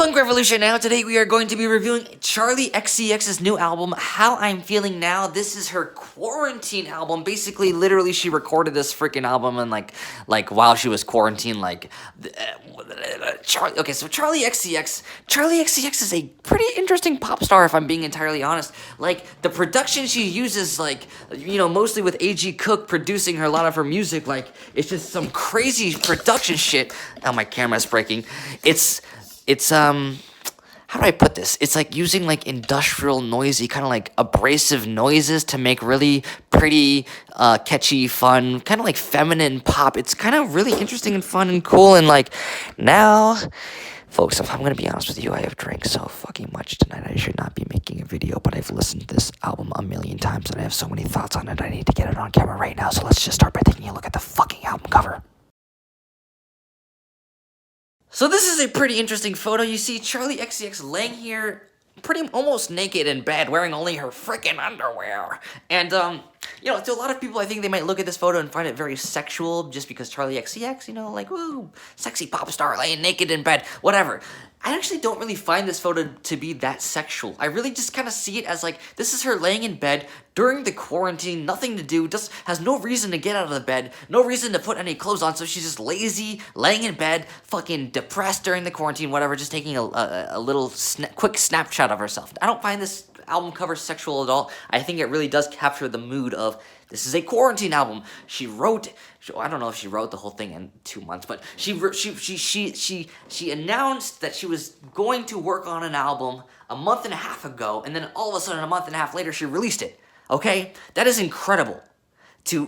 I'm Revolution now. Today we are going to be reviewing Charli XCX's new album, How I'm Feeling Now. This is her quarantine album. Basically, literally, she recorded this freaking album and like while she was quarantined, Okay, so Charli XCX is a pretty interesting pop star, if I'm being entirely honest. Like, the production she uses, mostly with A.G. Cook producing a lot of her music, it's just some crazy production shit. Oh, my camera's breaking. It's how do I put this? It's like using industrial noisy, kind of like abrasive noises to make really pretty, catchy, fun, kind of like feminine pop. It's kind of really interesting and fun and cool. And now, folks, if I'm going to be honest with you, I have drank so fucking much tonight. I should not be making a video, but I've listened to this album a million times and I have so many thoughts on it. I need to get it on camera right now. So let's just start by taking a look at the fucking album cover. So this is a pretty interesting photo. You see Charli XCX laying here pretty almost naked in bed, wearing only her freaking underwear. And, to a lot of people, I think they might look at this photo and find it very sexual just because Charli XCX, woo, sexy pop star laying naked in bed, whatever. I actually don't really find this photo to be that sexual. I really just kind of see it as this is her laying in bed during the quarantine, nothing to do, just has no reason to get out of the bed, no reason to put any clothes on, so she's just lazy, laying in bed, fucking depressed during the quarantine, whatever, just taking a little quick snapshot of herself. I don't find this album cover sexual at all. I think it really does capture the mood of this is a quarantine album. I don't know if she wrote the whole thing in 2 months, but she announced that she was going to work on an album a month and a half ago, and then all of a sudden a month and a half later she released it. Okay, that is incredible. To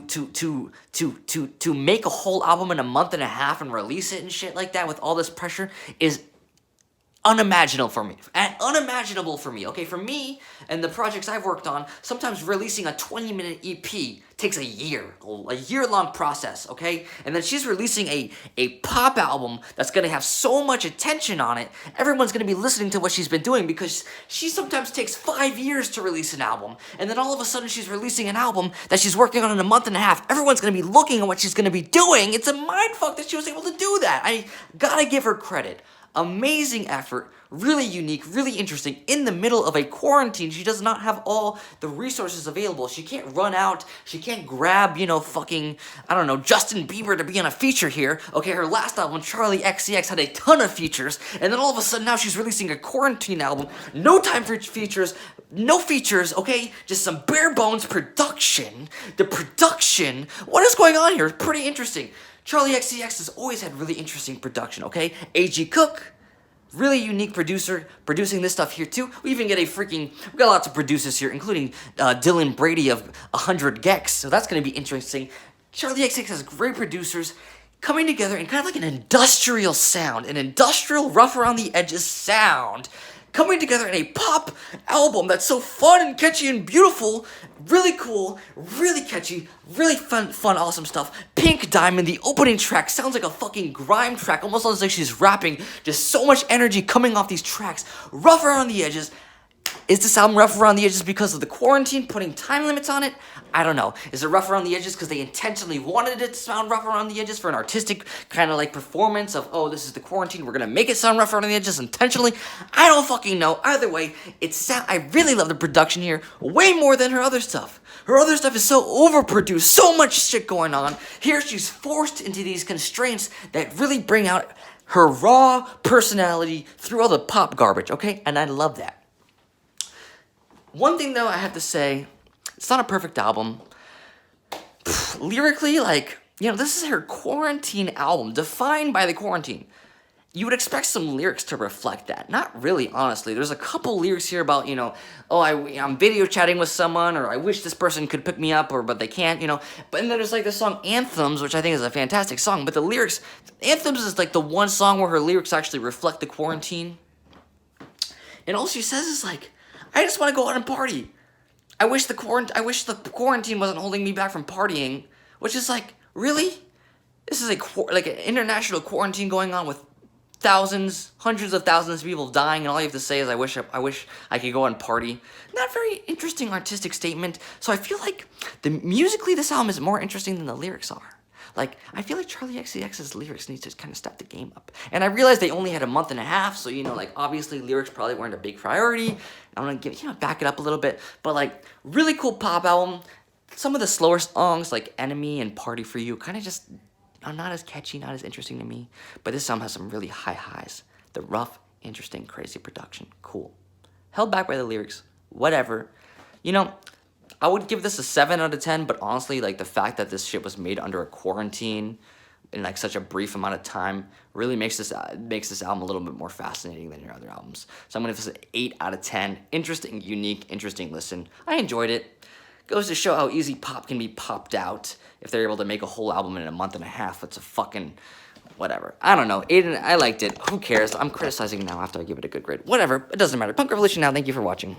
make a whole album in a month and a half and release it and shit like that with all this pressure is unimaginable for me, okay? For me, and the projects I've worked on, sometimes releasing a 20-minute EP takes a year-long process, okay? And then she's releasing a pop album that's gonna have so much attention on it, everyone's gonna be listening to what she's been doing because she sometimes takes 5 years to release an album, and then all of a sudden she's releasing an album that she's working on in a month and a half. Everyone's gonna be looking at what she's gonna be doing. It's a mindfuck that she was able to do that. I gotta give her credit. Amazing effort, really unique, really interesting. In the middle of a quarantine, she does not have all the resources available. She can't run out, she can't grab, fucking, I don't know, Justin Bieber to be on a feature here. Okay, her last album, Charli XCX, had a ton of features, and then all of a sudden now she's releasing a quarantine album, no time for features, no features, okay? Just some bare bones production. The production, what is going on here? It's pretty interesting. Charli XCX has always had really interesting production, okay? A.G. Cook, really unique producer, producing this stuff here too. We even get we got lots of producers here, including Dylan Brady of 100 Gex, so that's gonna be interesting. Charli XCX has great producers coming together in kind of like an industrial sound, an industrial rough around the edges sound, coming together in a pop album that's so fun and catchy and beautiful, really cool, really catchy, really fun, awesome stuff. Pink Diamond, the opening track, sounds like a fucking grime track, almost sounds like she's rapping, just so much energy coming off these tracks, rough around the edges. Is this album rough around the edges because of the quarantine, putting time limits on it? I don't know. Is it rough around the edges because they intentionally wanted it to sound rough around the edges for an artistic kind of performance of, oh, this is the quarantine, we're gonna make it sound rough around the edges intentionally? I don't fucking know. Either way, I really love the production here, way more than her other stuff. Her other stuff is so overproduced, so much shit going on. Here she's forced into these constraints that really bring out her raw personality through all the pop garbage, okay? And I love that. One thing, though, I have to say, it's not a perfect album. Lyrically, this is her quarantine album, defined by the quarantine. You would expect some lyrics to reflect that. Not really, honestly. There's a couple lyrics here about, I'm video chatting with someone, or I wish this person could pick me up, but they can't, But then there's the song Anthems, which I think is a fantastic song, but the lyrics, Anthems is the one song where her lyrics actually reflect the quarantine. And all she says is I just want to go out and party. I wish the quarantine wasn't holding me back from partying, which is really? This is an international quarantine going on with hundreds of thousands of people dying, and all you have to say is I wish I could go and party. Not very interesting artistic statement. So I feel musically this album is more interesting than the lyrics are. Like, I feel like Charli XCX's lyrics need to kind of step the game up. And I realized they only had a month and a half, so, you know, like, obviously lyrics probably weren't a big priority. I'm gonna give, you know, back it up a little bit. But, like, really cool pop album. Some of the slower songs, like Enemy and Party For You, kind of just are not as catchy, not as interesting to me. But this song has some really high highs. The rough, interesting, crazy production. Cool. Held back by the lyrics. Whatever. You know, I would give this a 7 out of 10, but honestly, like, the fact that this shit was made under a quarantine in, like, such a brief amount of time really makes this album a little bit more fascinating than your other albums. So I'm gonna give this an 8 out of 10. Interesting, unique, interesting listen. I enjoyed it. Goes to show how easy pop can be popped out if they're able to make a whole album in a month and a half. It's a fucking whatever. I don't know. I liked it. Who cares? I'm criticizing now after I give it a good grade. Whatever. It doesn't matter. Punk Revolution now. Thank you for watching.